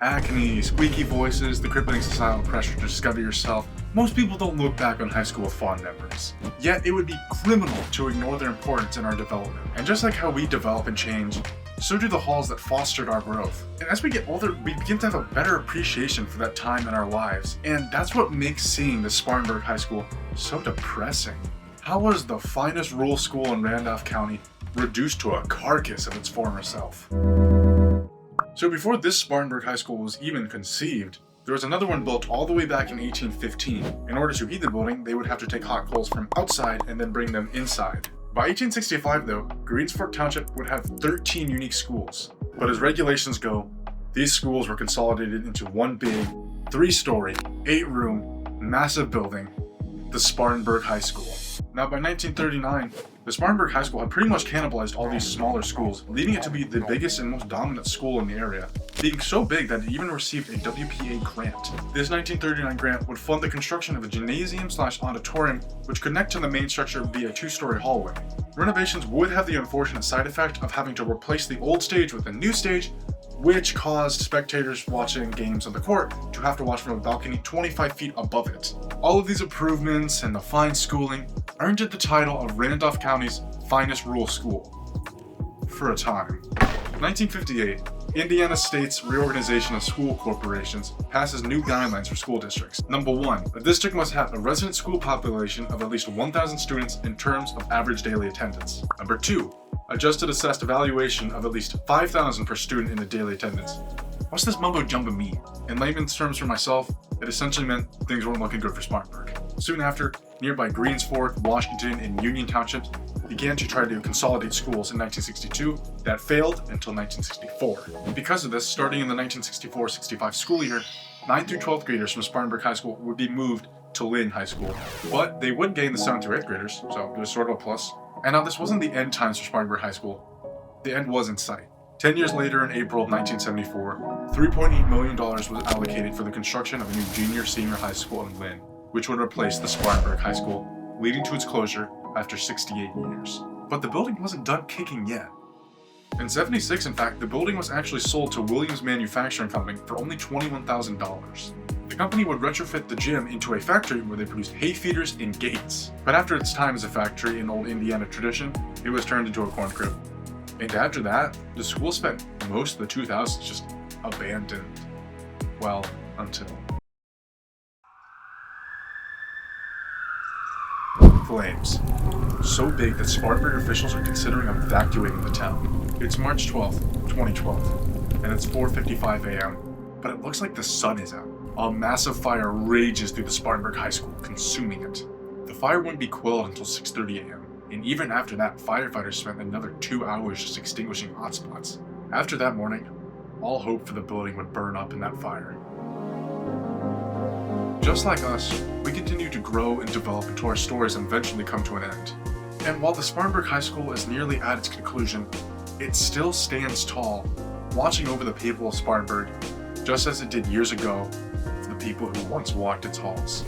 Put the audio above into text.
Acne, squeaky voices, the crippling societal pressure to discover yourself. Most people don't look back on high school with fond memories. Yet it would be criminal to ignore their importance in our development. And just like how we develop and change, so do the halls that fostered our growth. And as we get older, we begin to have a better appreciation for that time in our lives. And that's what makes seeing the Spartanburg High School so depressing. How was the finest rural school in Randolph County reduced to a carcass of its former self? So before this Spartanburg High School was even conceived, there was another one built all the way back in 1815. In order to heat the building, they would have to take hot coals from outside and then bring them inside. By 1865 though, Greensfork Township would have 13 unique schools. But as regulations go, these schools were consolidated into one big, 3-story, 8-room, massive building, the Spartanburg High School. Now by 1939, the Spartanburg High School had pretty much cannibalized all these smaller schools, leaving it to be the biggest and most dominant school in the area, being so big that it even received a WPA grant. This 1939 grant would fund the construction of a gymnasium/auditorium which could connect to the main structure via a 2-story hallway. Renovations would have the unfortunate side effect of having to replace the old stage with a new stage, which caused spectators watching games on the court to have to watch from a balcony 25 feet above it. All of these improvements and the fine schooling earned it the title of Randolph County's finest rural school. For a time. 1958, Indiana State's Reorganization of School Corporations passes new guidelines for school districts. Number 1, a district must have a resident school population of at least 1,000 students in terms of average daily attendance. Number 2, adjusted assessed evaluation of at least 5,000 per student in the daily attendance. What's this mumbo jumbo mean? In layman's terms for myself, it essentially meant things weren't looking good for Spartanburg. Soon after, nearby Greensfork, Washington, and Union Townships began to try to consolidate schools in 1962 that failed until 1964. Because of this, starting in the 1964-65 school year, 9th through 12th graders from Spartanburg High School would be moved to Lynn High School. But they would gain the 7th through 8th graders, so it was sort of a plus. And now this wasn't the end times for Spartanburg High School. The end was in sight. 10 years later, in April of 1974, $3.8 million was allocated for the construction of a new junior-senior high school in Lynn, which would replace the Spartanburg High School, leading to its closure after 68 years. But the building wasn't done kicking yet. In '76, in fact, the building was actually sold to Williams Manufacturing Company for only $21,000. The company would retrofit the gym into a factory where they produced hay feeders and gates. But after its time as a factory in old Indiana tradition, it was turned into a corn crib. And after that, the school spent most of the 2000s just abandoned. Well, until flames. So big that Spartanburg officials are considering evacuating the town. It's March 12th, 2012, and it's 4:55 a.m., but it looks like the sun is out. A massive fire rages through the Spartanburg High School, consuming it. The fire wouldn't be quelled until 6:30 a.m., and even after that, firefighters spent another 2 hours just extinguishing hotspots. After that morning, all hope for the building would burn up in that fire. Just like us, we continue to grow and develop until our stories eventually come to an end. And while the Spartanburg High School is nearly at its conclusion, it still stands tall, watching over the people of Spartanburg, just as it did years ago for the people who once walked its halls.